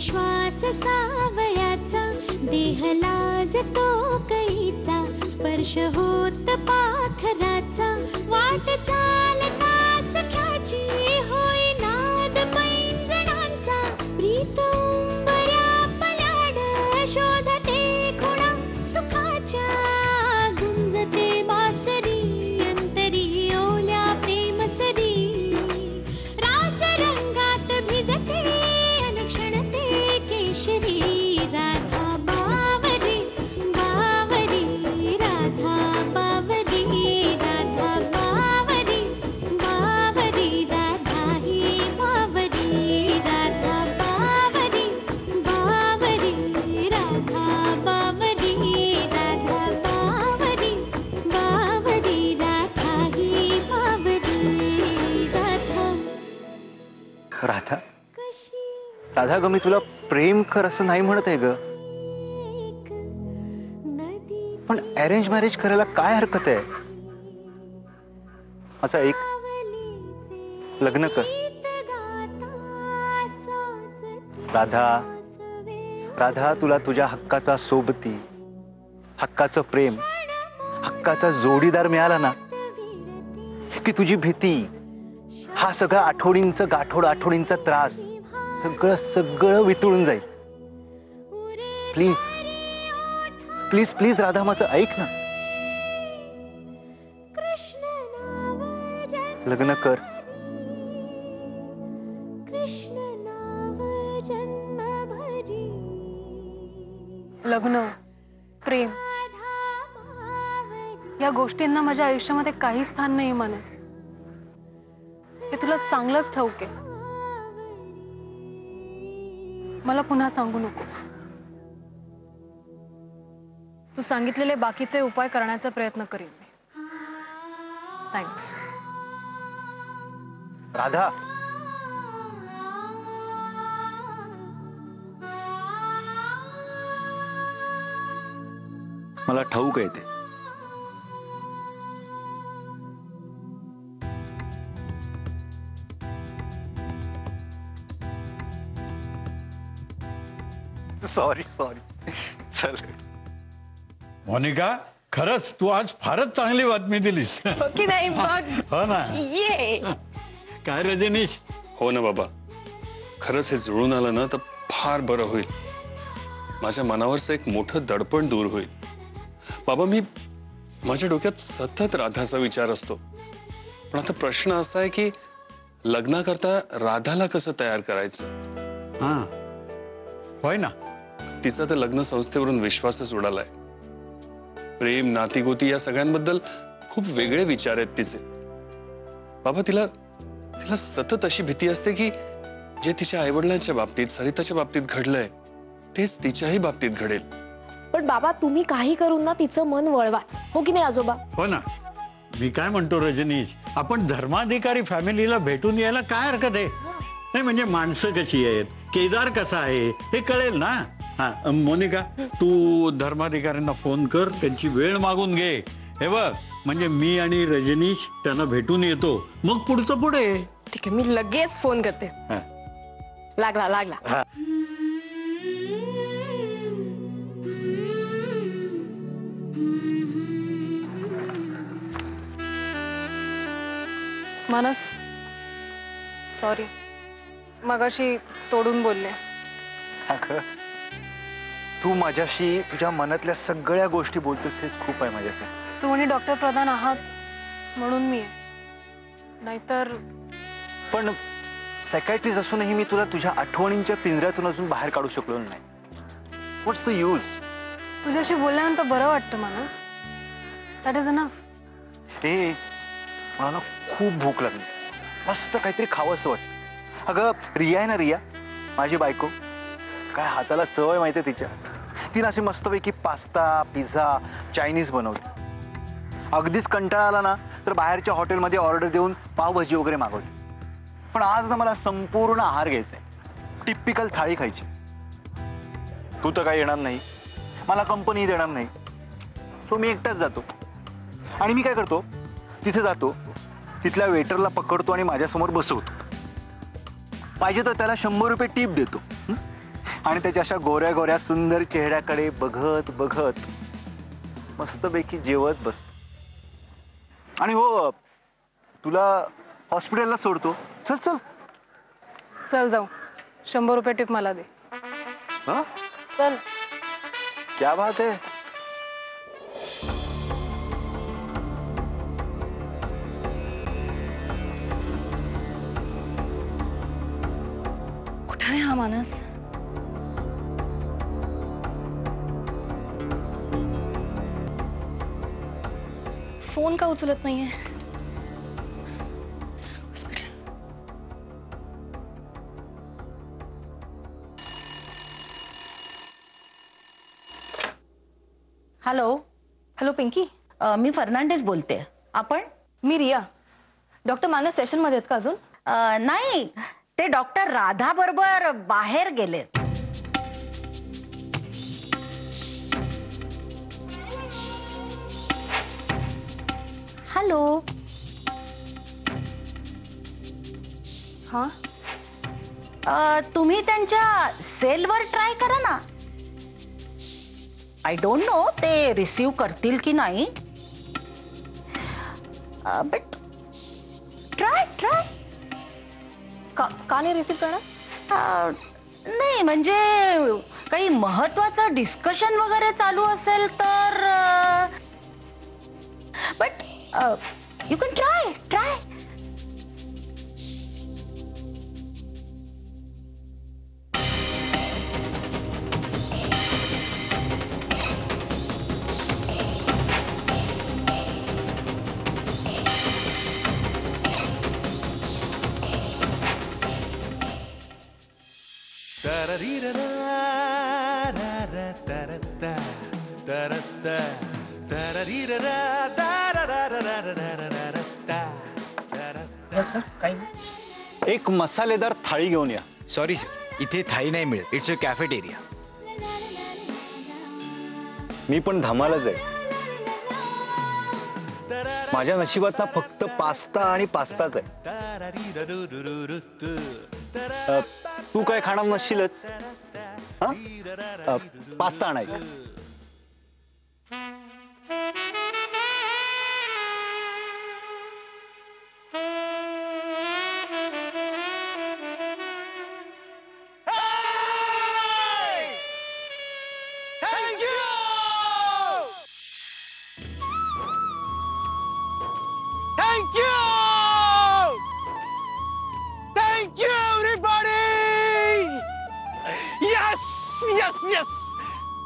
श्वास सावयाचा, देह लाजतो कैचा, स्पर्श होत पाखराचा, वाट चालता सख्याची होई नाद पैंजणांचा, प्रीत उंबऱ्या पलाड शोधते खुणा सुखाच्या, गुंजते बासरी अंतरी ओल्या प्रेमसरी, रास रंगात भिजते अनुक्षणते केशरी, राधा बावरी बावरी राधा बावरी, राधा बावरी बावरी, राधा ही बावरी, राधा बावरी बावरी, राधा बावरी, राधा बावरी बावरी, राधा ही बावरी, राधा राधा कशी राधा ग, मी तुला प्रेम कर असं नाही म्हणत आहे ग, एक नदी पण अरेंज मॅरेज करायला काय हरकत आहे? असं एक सावलीचे लग्न कर. गीत गाता साजते राधा सवे राधा, तुला तुझ्या हक्काचा सोबती, हक्काचं प्रेम, हक्काचा जोडीदार मिळाला ना की तुझी भीती, हा सगळा आठवणींचं गाठोड, आठवणींचा त्रास सगळं सगळं वितळून जाईल. प्लीज प्लीज प्लीज राधा, माझं ऐक ना. कृष्ण नाव जन्म लग्न कर. कृष्ण नाव जन्मभरी, लग्न, प्रेम राधा बावरी या गोष्टींना माझ्या आयुष्यामध्ये काही स्थान नाही मानस. हे तुला चांगलंच ठाऊक आहे. मला पुन्हा सांगू नकोस. तू सांगितलेले बाकीचे उपाय करण्याचा प्रयत्न करीन मी. थँक्स. राधा, मला ठाऊक आहे ते. Sorry sorry. चल मोनिका, खरंच तू आज फारच चांगली बातमी दिलीस. की नाही मग? हो ना. ये काय रजनीश? हो ना बाबा, खरंच हे जुळून आलं ना तर फार बरं होईल. माझ्या मनावरचं एक मोठं दडपण दूर होईल. बाबा, मी माझ्या डोक्यात सतत राधाचा विचार असतो, पण आता प्रश्न असा आहे की लग्नाकरता राधाला कसं तयार करायचं. हा, होय ना. तिचा तर लग्न संस्थेवरून विश्वासच उडालाय. प्रेम, नातीगोती या सगळ्यांबद्दल खूप वेगळे विचार आहेत तिचे. बाबा, तिला सतत अशी भीती असते की जे तिच्या आईवडिलांच्या बाबतीत, सरिताच्या बाबतीत घडलंय तेच तिच्याही बाबतीत घडेल. पण बाबा, तुम्ही काही करून ना तिचं मन वळवाच, हो की नाही आजोबा? हो ना. मी काय म्हणतो रजनीश, आपण धर्माधिकारी फॅमिलीला भेटून यायला काय हरकत आहे? नाही म्हणजे माणसं कशी आहेत, केदार कसा आहे हे कळेल ना. हा मोनिका, तू धर्माधिकाऱ्यांना फोन कर, त्यांची वेळ मागून घे. हे बघ, म्हणजे मी आणि रजनीश त्यांना भेटून येतो, मग पुढचं पुढे. ठीक आहे, मी लगेच फोन करते. हा. लागला लागला. हा. मानस, सॉरी, मगाशी तोडून बोलले. अगं, तू माझ्याशी तुझ्या मनातल्या सगळ्या गोष्टी बोलतोस हेच खूप आहे माझ्यासाठी. तू आणि डॉक्टर प्रधान आहात म्हणून मी आहे. नाहीतर पण सायकायट्रिस्ट असूनही मी तुला तुझ्या आठवणींच्या पिंजऱ्यातून अजून बाहेर काढू शकलो नाही. व्हॉट्स द यूज? तुझ्याशी बोलल्यानंतर बरं वाटतं मानस. That is enough. हे मला ना खूप भूक लागली, मस्त काहीतरी खावं असं वाटतं. अगं, रिया आहे ना, रिया माझी बायको, काय हाताला चव आहे माहितीये तिच्या. ती ना अशी मस्तपैकी पास्ता, पिझ्झा, चायनीज बनवते. अगदीच कंटाळा आला ना तर बाहेरच्या हॉटेलमध्ये ऑर्डर देऊन पावभाजी वगैरे मागवते. पण आज ना मला संपूर्ण आहार घ्यायचा आहे, टिपिकल थाळी खायची. तू तर काही येणार नाही, मला कंपनी देणार नाही, सो मी एकटाच जातो. आणि मी काय करतो, तिथे जातो, तिथल्या वेटरला पकडतो आणि माझ्यासमोर बसवतो. पाहिजे तर त्याला 100 रुपये टीप देतो. आणि त्याच्या अशा गोऱ्या गोऱ्या सुंदर चेहऱ्याकडे बघत बघत मस्तपैकी जेवत बसतो. आणि हो, तुला हॉस्पिटलला सोडतो. चल चल. चल जाऊ. 100 रुपये टिप मला दे. हा, चल. क्या बात है. कुठं आहे हा मानस? फोन का उचलत नाहीये? हॅलो. हॅलो पिंकी. मी फर्नांडिस बोलते. आपण? मी रिया. डॉक्टर मानस सेशन मध्ये आहेत का अजून? नाही, ते डॉक्टर राधा बरोबर बाहेर गेले. हॅलो. हा. तुम्ही त्यांच्या सेलवर ट्राय करा ना. आय डोंट नो ते रिसीव्ह करतील की नाही, बट ट्राय ट्राय. का नाही रिसीव्ह करणार? नाही म्हणजे काही महत्वाचं डिस्कशन वगैरे चालू असेल तर, but you can try try. एक मसालेदार थाळी घेऊन या. सॉरी सर, इथे थाळी नाही मिळत. It's a cafeteria. मी पण धमालच आहे. माझ्या नशिबात ना फक्त पास्ता आणि पास्ताच आहे. तू काय खाणार नसशीलच. हा, पास्ता आणायचा.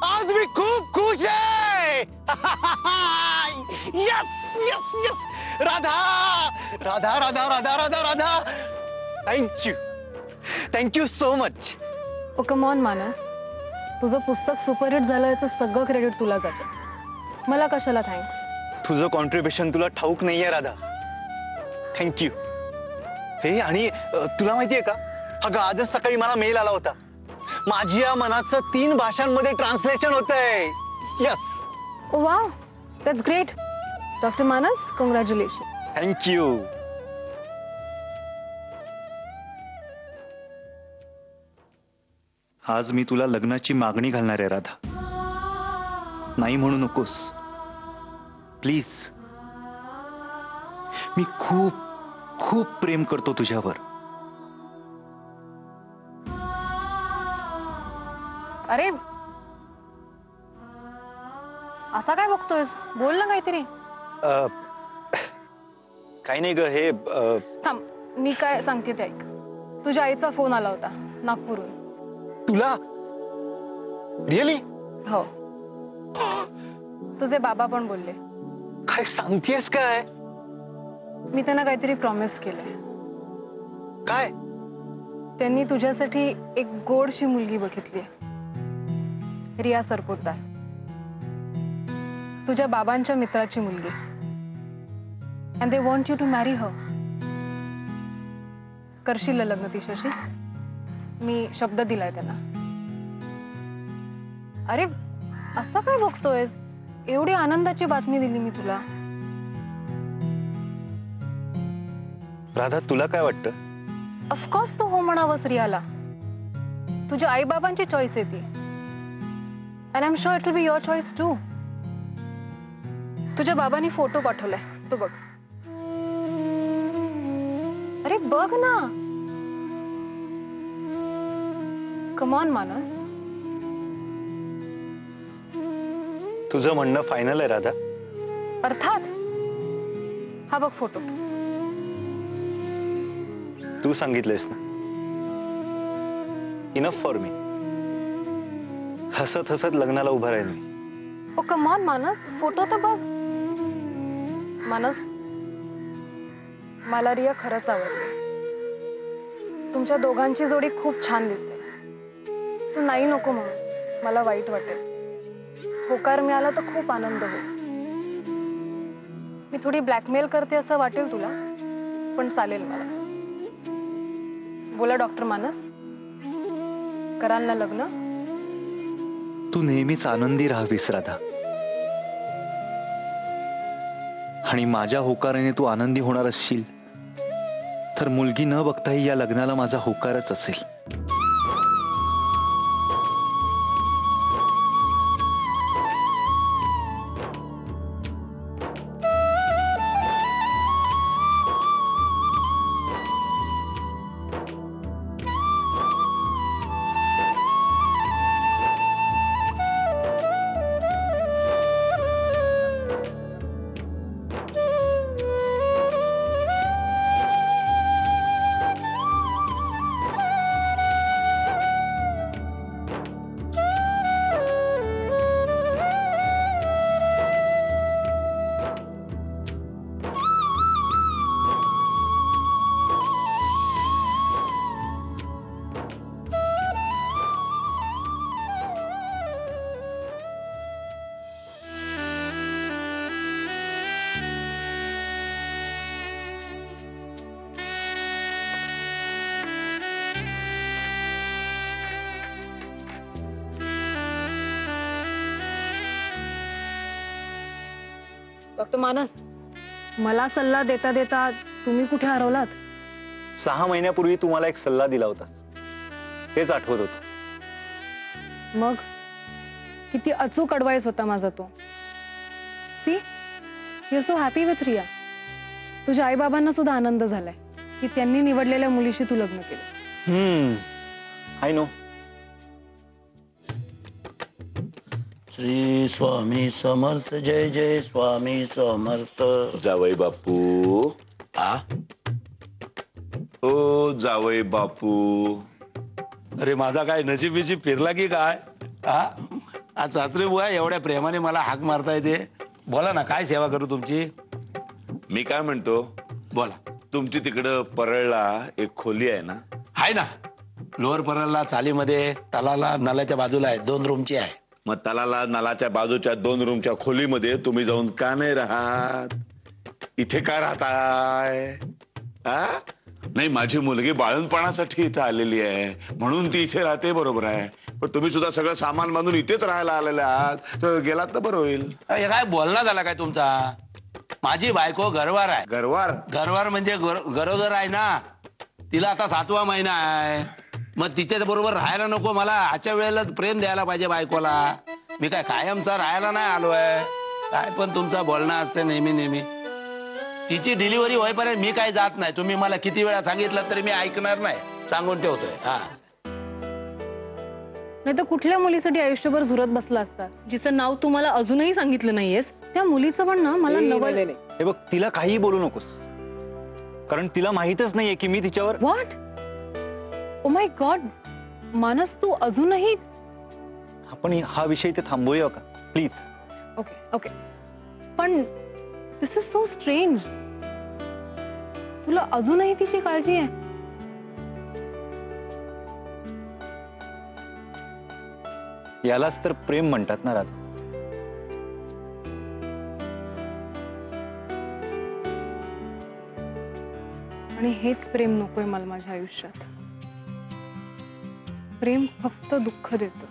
आज मी खूप खुश आहे. Yes yes yes. Radha Radha Radha Radha Radha Radha. Thank you so much. Oh come on Manas, तुझं पुस्तक सुपरहिट झालं याचं सगळं क्रेडिट तुला जातं. मला कशाला थँक्स? तुझं कॉन्ट्रीब्युशन तुला ठाऊक नाहीये राधा. थँक्यू. हे आणि तुला माहितीये का, अगं आजच सकाळी मला मेल आला होता. माझ्या मनाचं 3 भाषांमध्ये ट्रान्सलेशन होतंय. Yes. Wow, that's great. Doctor मानस, कॉंग्रॅच्युलेशन. थँक्यू. आज मी तुला लग्नाची मागणी घालणार आहे राधा. नाही म्हणू नकोस प्लीज. मी खूप खूप प्रेम करतो तुझ्यावर. अरे असा काय बघतोयस? बोल ना काहीतरी. काही नाही ग. हे थांब, मी काय सांगते ते ऐक. तुझ्या आईचा फोन आला होता नागपूरहून. तुला रिअली? हो. तुझे बाबा पण बोलले. काय सांगतेस काय? मी त्यांना काहीतरी प्रॉमिस केलंय. काय? त्यांनी तुझ्यासाठी एक गोडशी मुलगी बघितली, रिया सरपोतदार, तुझ्या बाबांच्या मित्राची मुलगी. And they want you to marry her. करशील लग्न तिच्याशी? मी शब्द दिलाय त्यांना. अरे असं काय बघतोयस? एवढी आनंदाची बातमी दिली मी तुला. राधा, तुला काय वाटतं? ऑफकोर्स तू हो म्हणावंस रियाला. तुझ्या आई बाबांची चॉईस आहे ती. And I am sure it will be your choice too. तुझ्या बाबांनी फोटो पाठवलाय, तो बघ. अरे बघ ना. कमॉन मानस. तुझं म्हणणं फायनल आहे राधा? अर्थात. हा बघ फोटो. तू सांगितलेस ना, इनफ फॉर मी. हसत हसत लग्नाला उभा राहील मी. ओ कमॉन मानस, फोटो तर बघ. मानस, मला रिया खरंच आवडली. तुमच्या दोघांची जोडी खूप छान दिसते. तू नाही नको म्हणून, मला वाईट वाटेल. होकार मिळाला तर खूप आनंद होईल. मी थोडी ब्लॅकमेल करते असं वाटेल तुला, पण चालेल मला. बोला डॉक्टर मानस, कराल ना लग्न? तू नेहमीच आनंदी राहावीस राधा, आणि माझ्या होकाराने तू आनंदी होणार असशील तर मुलगी न बघताही या लग्नाला माझा होकारच असेल. डॉक्टर मानस, मला सल्ला देता देता तुम्ही कुठे हरवलात? 6 महिन्यापूर्वी तू मला एक सल्ला दिला होतास, हेच आठवत होतं. मग किती अचूक अडवाईस होता माझा तो. See, you are so happy with Riya. तुझ्या आई बाबांना सुद्धा आनंद झालाय की त्यांनी निवडलेल्या मुलीशी तू लग्न केलं. I know. श्री स्वामी समर्थ. जय जय स्वामी समर्थ. जावई बापू. आ ओ जावई बापू. अरे माझा काय नशीब बिशीब फिरला की काय? आज सासरे बुवा एवढ्या प्रेमाने मला हाक मारता येते. बोला ना, काय सेवा करू तुमची? मी काय म्हणतो, बोला. तुमची तिकडं परळला एक खोली आहे ना? आहे ना, लोअर परळला चालीमध्ये तलाला नलाच्या बाजूला आहे, 2 रूमची आहे. मग तलाला नलाच्या बाजूच्या 2 रूमच्या खोलीमध्ये तुम्ही जाऊन का नाही राहत? इथे का राहताय? नाही, माझी मुलगी बाळणपणासाठी इथे आलेली आहे म्हणून ती इथे राहते, बरोबर आहे. पण तुम्ही सुद्धा सगळं सामान बांधून इथेच राहायला आलेले आहात, तर गेलात तर बरं होईल. हे काय बोलणं झाला काय तुमचा? माझी बायको गरवार आहे. गरवार? गरवार म्हणजे गरोदर आहे ना, तिला आता 7वा महिना आहे. मग तिच्या बरोबर राहायला नको मला? आजच्या वेळेला प्रेम द्यायला पाहिजे बायकोला. मी काय कायमचा राहायला नाही आलोय. काय पण तुमचा बोलणं असते नेहमी नेहमी. तिची डिलिव्हरी होईपर्यंत मी काय जात नाही. तुम्ही मला किती वेळा सांगितलं तरी मी ऐकणार नाही, सांगून ठेवतोय. नाही तर कुठल्या मुलीसाठी आयुष्यभर झुरत बसला असता, जिचं नाव तू मला अजूनही सांगितलं नाहीयेस? त्या मुलीचं पण ना मला नवल. हे बघ, तिला काही बोलू नकोस, कारण तिला माहितच नाहीये की मी तिच्यावर. व्हॉट? ओ माय गॉड मानस, तू अजूनही. आपण हा विषय इथे थांबूया का प्लीज? ओके ओके, पण दिस इज सो स्ट्रेंज. तुला अजूनही तिची काळजी आहे? यालाच तर प्रेम म्हणतात ना राधा. आणि हेच प्रेम नकोय मला माझ्या आयुष्यात. प्रेम फक्त दुःख देतं.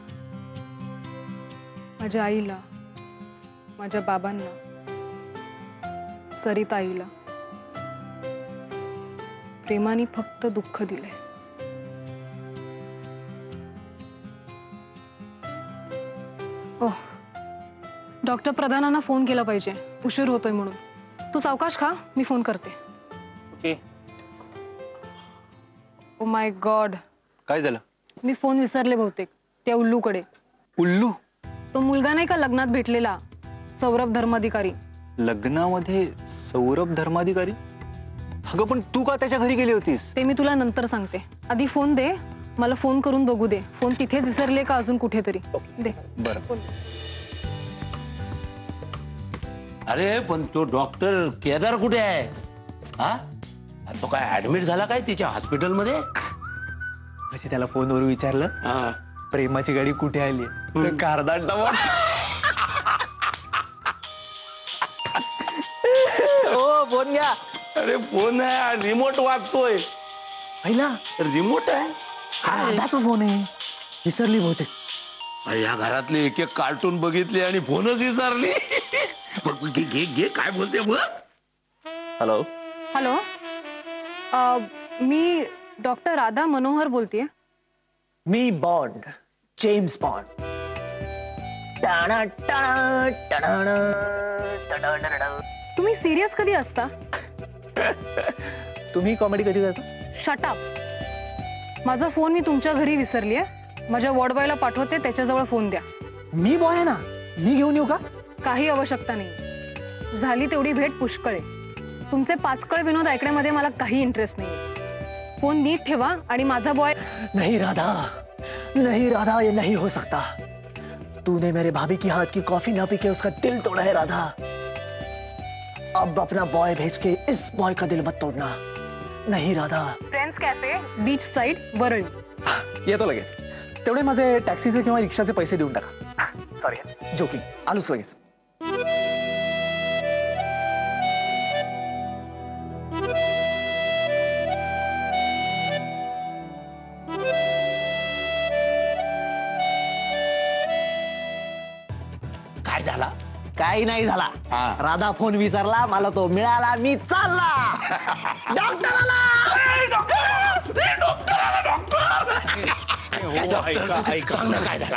माझ्या आईला, माझ्या बाबांना, सरिता आईला प्रेमाने फक्त दुःख दिलंय. हो, डॉक्टर प्रधानांना फोन केला पाहिजे, उशीर होतोय म्हणून. तू सावकाश खा, मी फोन करते. ओके. ओ माय गॉड, काय झालं? मी फोन विसरले बहुतेक त्या उल्लूकडे. उल्लू? तो मुलगा नाही का लग्नात भेटलेला, सौरभ धर्माधिकारी. लग्नामध्ये सौरभ धर्माधिकारी? अगं पण तू का त्याच्या घरी गेली होतीस? ते मी तुला नंतर सांगते. आधी फोन दे, मला फोन करून बघू दे. फोन तिथेच विसरले का अजून कुठेतरी. दे बरं. फोन. अरे पण तो डॉक्टर केदार कुठे आहे? हा, अरे तो काय ऍडमिट झाला काय तिच्या हॉस्पिटलमध्ये? म्हणजे त्याला फोनवर विचारलं, हा. प्रेमाची गाडी कुठे आली, तर कारदाट डबा. हो फोन घ्या. अरे फोन आहे, रिमोट वागतोय. पहिला रिमोट आहे. राधाचा फोन आहे, विसरली बहुतेक. अरे या घरातले एक एक कार्टून बघितले आणि फोनच विसरली. घे घे घे, काय बोलते बघ. हॅलो. हॅलो, मी डॉक्टर राधा मनोहर बोलतेय. मी बॉन्ड, जेम्स बॉन्ड. टाणा टाणा टाणा टाणा. तुम्ही सिरियस कधी असता? तुम्ही कॉमेडी कधी करता? Shut up. माझा फोन मी तुमच्या घरी विसरलीये. माझ्या वॉर्ड बॉयला पाठवते, त्याच्याजवळ फोन द्या. मी बॉय आहे ना, मी घेऊन येऊ का? काही आवश्यकता नाही. झाली तेवढी भेट पुष्कळ आहे. तुमचे पाचकळ विनोद ऐकण्यामध्ये मला काही इंटरेस्ट नाही. फोन नीट ठेवा आणि माझा बॉय. नहीं राधा, नहीं राधा, ये नहीं हो सकता. तूने मेरे भाभी की हाथ की कॉफी न पी के उसका दिल तोड़ा है राधा. अब अपना बॉय भेज के इस बॉय का दिल मत तोड़ना. नहीं Radha. Friends cafe, beach side, Worli. येतो लगेच. तेवढे माझे टॅक्सीचे किंवा रिक्षाचे पैसे देऊन टाका. Sorry, joking. आलोच लगेच. काय झाला? काही नाही झाला. राधा फोन विसरला, मला तो मिळाला, मी चालला. डॉक्टर आला.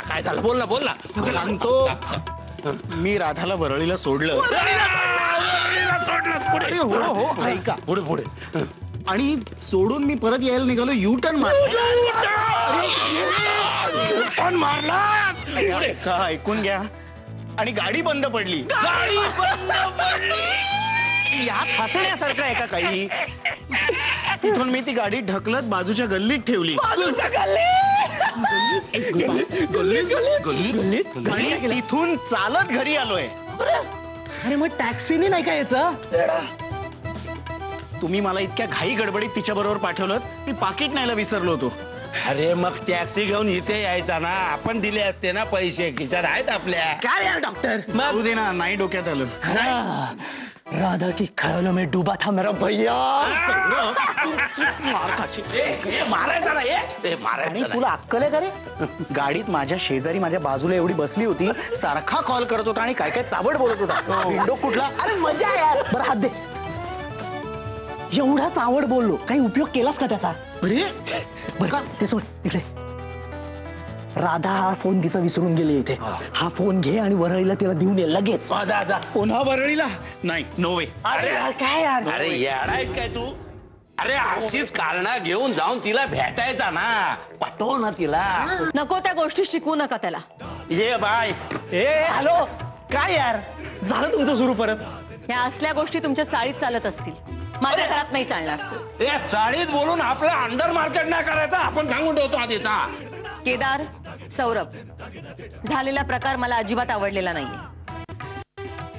काय झालं? बोल ना बोल ना. सांगतो, मी राधाला वरळीला सोडलं. हो हो, ऐका. पुढे पुढे. आणि सोडून मी परत यायला निघालो, यू टर्न मारला. ऐकून घ्या. आणि गाडी बंद पडली. यात हसण्यासारखं आहे का काही? तिथून मी ती गाडी ढकलत बाजूच्या गल्लीत ठेवली. आणि तिथून चालत घरी आलोय. अरे मग टॅक्सीने नाही का यायचं? तुम्ही मला इतक्या घाई गडबडीत तिच्या बरोबर पाठवलं, मी पाकिट न्यायला विसरलो होतो. अरे मग टॅक्सी घेऊन इथे यायचा ना, आपण दिले असते ना पैसे, खिशात आहेत आपल्या. काय यार डॉक्टर, जाऊ दे ना, नाही डोक्यात आलं. राधा की ख्यालों में डूबा था मेरा भैया. मारायचा ना, आणि मारायचं. तुला अक्कल आहे का रे? गाडीत माझ्या शेजारी माझ्या बाजूला एवढी बसली होती, सारखा कॉल करत होता आणि काय काय चाबड बोलत होता. विंडो कुठला? अरे मजा यार. बरं हात दे. एवढाच आवड बोललो, काही उपयोग केलास का त्याचा? अरे बरं ते सोड, इकडे. राधा हा फोन तिचा विसरून गेली इथे. हा फोन घे आणि वरळीला तिला देऊन ये लगेच. जा. पुन्हा वरळीला? नाही, नो वे. अरे काय यार. अरे येडाय काय तू? अरे अशीच कारणं घेऊन जाऊन तिला भेटायचा ना, पाठव ना तिला. नको त्या गोष्टी शिकवू नका त्याला. ये बाय. ए हॅलो, काय यार झालं तुमचं सुरू परत? ह्या असल्या गोष्टी तुमच्या चाळीत चालत असतील, माझ्या घरात नाही चालणार. ए चाळीत बोलून आपलं अंडर मार्केट नाही करायचं, आपण सांगून ठेवतो आधीचा. केदार, सौरभ, झालेला प्रकार मला अजिबात आवडलेला नाहीये.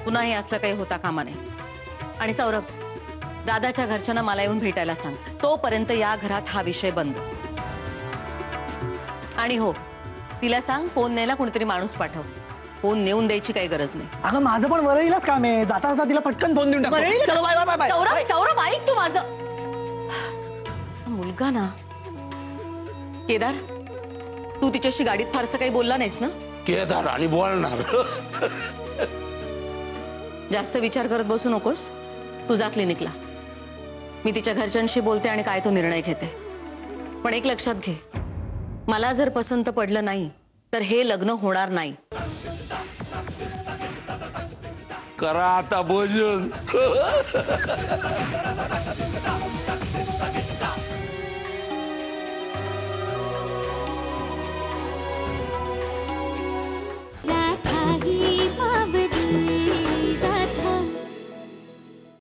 पुन्हा हे असं काही होता कामा नये. आणि सौरभ, दादाच्या घरच्यांना मला येऊन भेटायला सांग. तोपर्यंत या घरात हा विषय बंद. आणि हो, तिला सांग फोन न्यायला कोणीतरी माणूस पाठव. फोन नेऊन द्यायची काही गरज नाही. अगं माझं पण वरळीलाच काम आहे, जाता जाता तिला पटकन फोन देऊन टाक. चलो bye bye bye. Saurabh, Saurabh ऐक तू माझं. मुलगा ना. केदार, तू तिच्याशी गाडीत फारसं काही बोलला नाहीस ना? केदार आणि बोलणार. जास्त विचार करत बसू नकोस. तुझा क्लिनिकला मी तिच्या घरच्यांशी बोलते आणि काय तो निर्णय घेते. पण एक लक्षात घे, मला जर पसंत पडलं नाही तर हे लग्न होणार नाही. करा आता भोजन